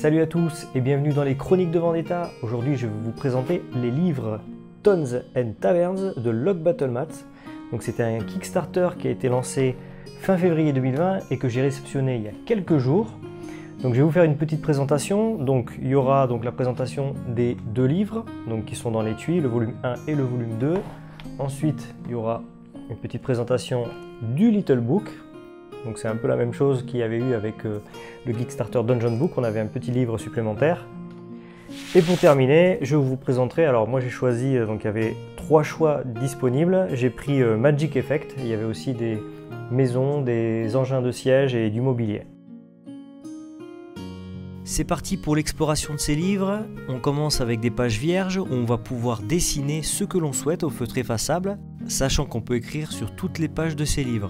Salut à tous et bienvenue dans les Chroniques de Vendetta. Aujourd'hui je vais vous présenter les livres Tons and Taverns de Log Battle Mats. Donc c'était un Kickstarter qui a été lancé fin février 2020 et que j'ai réceptionné il y a quelques jours. Donc je vais vous faire une petite présentation. Donc il y aura donc la présentation des deux livres donc, qui sont dans l'étui, le volume 1 et le volume 2. Ensuite il y aura une petite présentation du Little Book. Donc c'est un peu la même chose qu'il y avait eu avec le Kickstarter Dungeon Book, on avait un petit livre supplémentaire. Et pour terminer, je vous présenterai, alors moi j'ai choisi, donc il y avait 3 choix disponibles, j'ai pris Magic Effect, il y avait aussi des maisons, des engins de siège et du mobilier. C'est parti pour l'exploration de ces livres. On commence avec des pages vierges où on va pouvoir dessiner ce que l'on souhaite au feutre effaçable, sachant qu'on peut écrire sur toutes les pages de ces livres.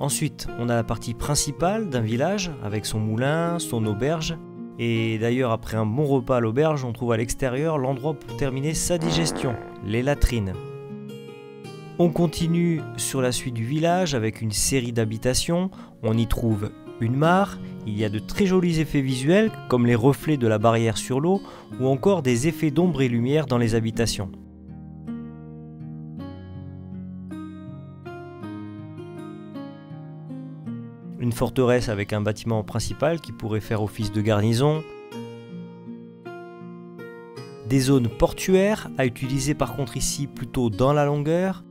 Ensuite, on a la partie principale d'un village avec son moulin, son auberge. Et d'ailleurs, après un bon repas à l'auberge, on trouve à l'extérieur l'endroit pour terminer sa digestion, les latrines. On continue sur la suite du village avec une série d'habitations. On y trouve une mare, il y a de très jolis effets visuels comme les reflets de la barrière sur l'eau ou encore des effets d'ombre et lumière dans les habitations. Une forteresse avec un bâtiment principal qui pourrait faire office de garnison. Des zones portuaires à utiliser par contre ici plutôt dans la longueur.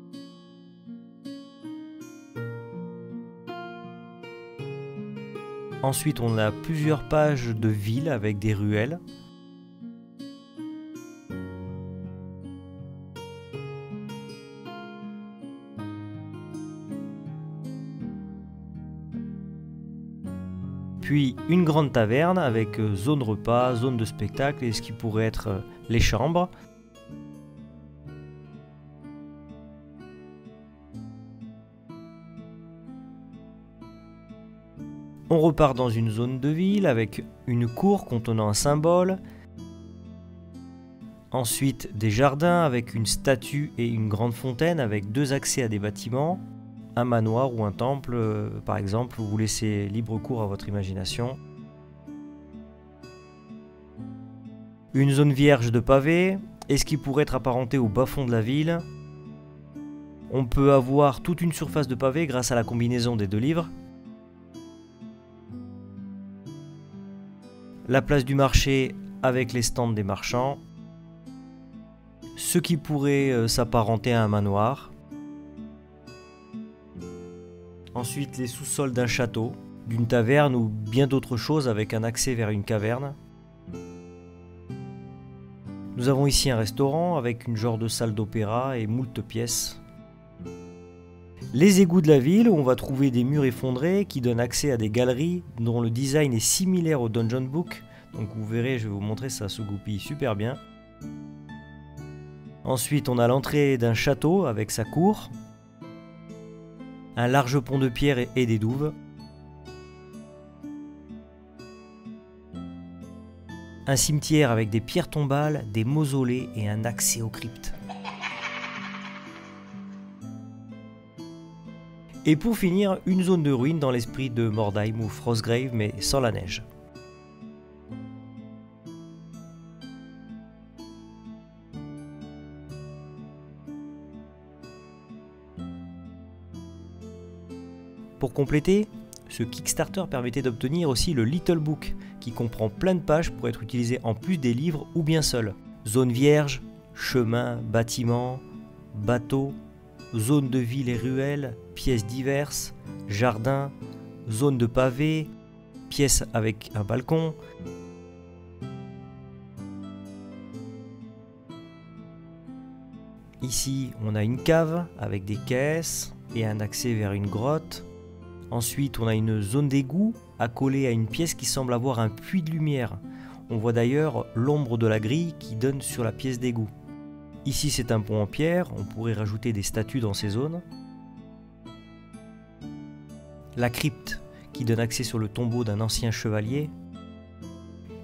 Ensuite on a plusieurs pages de villes avec des ruelles. Puis une grande taverne avec zone repas, zone de spectacle et ce qui pourrait être les chambres. On repart dans une zone de ville avec une cour contenant un symbole. Ensuite des jardins avec une statue et une grande fontaine avec 2 accès à des bâtiments. Un manoir ou un temple, par exemple, vous laissez libre cours à votre imagination. Une zone vierge de pavés, et ce qui pourrait être apparenté au bas-fond de la ville. On peut avoir toute une surface de pavés grâce à la combinaison des 2 livres. La place du marché avec les stands des marchands. Ce qui pourrait s'apparenter à un manoir. Ensuite, les sous-sols d'un château, d'une taverne ou bien d'autres choses avec un accès vers une caverne. Nous avons ici un restaurant avec une genre de salle d'opéra et moult pièces. Les égouts de la ville où on va trouver des murs effondrés qui donnent accès à des galeries dont le design est similaire au Dungeon Book. Donc vous verrez, je vais vous montrer, ça se goupille super bien. Ensuite, on a l'entrée d'un château avec sa cour. Un large pont de pierre et des douves. Un cimetière avec des pierres tombales, des mausolées et un accès aux cryptes. Et pour finir, une zone de ruines dans l'esprit de Mordheim ou Frostgrave mais sans la neige. Pour compléter, ce Kickstarter permettait d'obtenir aussi le Little Book, qui comprend plein de pages pour être utilisé en plus des livres ou bien seul. Zone vierge, chemin, bâtiments, bateaux, zone de ville et ruelles, pièces diverses, jardins, zone de pavés, pièces avec un balcon. Ici, on a une cave avec des caisses et un accès vers une grotte. Ensuite, on a une zone d'égout accolée à une pièce qui semble avoir un puits de lumière. On voit d'ailleurs l'ombre de la grille qui donne sur la pièce d'égout. Ici, c'est un pont en pierre, on pourrait rajouter des statues dans ces zones. La crypte qui donne accès sur le tombeau d'un ancien chevalier.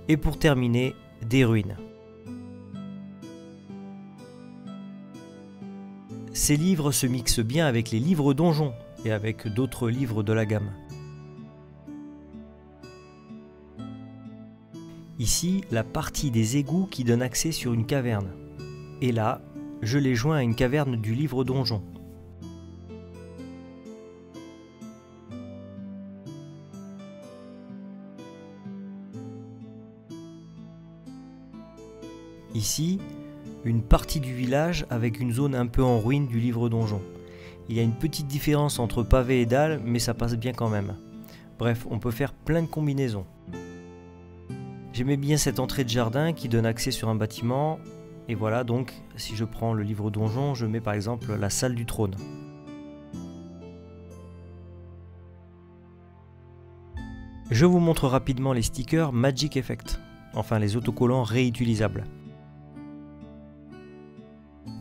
Et pour terminer, des ruines. Ces livres se mixent bien avec les livres donjons et avec d'autres livres de la gamme. Ici, la partie des égouts qui donne accès sur une caverne. Et là, je l'ai joint à une caverne du livre donjon. Ici, une partie du village avec une zone un peu en ruine du livre donjon. Il y a une petite différence entre pavé et dalle, mais ça passe bien quand même. Bref, on peut faire plein de combinaisons. J'aimais bien cette entrée de jardin qui donne accès sur un bâtiment. Et voilà, donc, si je prends le livre donjon, je mets par exemple la salle du trône. Je vous montre rapidement les stickers Magic Effect, enfin les autocollants réutilisables.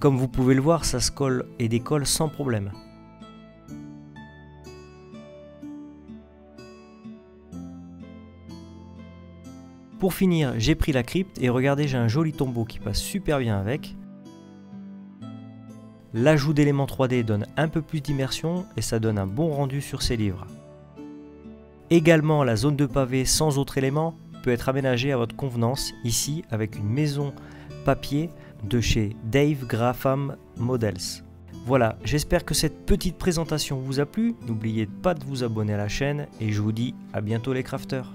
Comme vous pouvez le voir, ça se colle et décolle sans problème. Pour finir, j'ai pris la crypte et regardez, j'ai un joli tombeau qui passe super bien avec. L'ajout d'éléments 3D donne un peu plus d'immersion et ça donne un bon rendu sur ces livres. Également, la zone de pavé sans autres éléments peut être aménagée à votre convenance, ici avec une maison papier de chez Dave Graham Models. Voilà, j'espère que cette petite présentation vous a plu. N'oubliez pas de vous abonner à la chaîne et je vous dis à bientôt les crafters.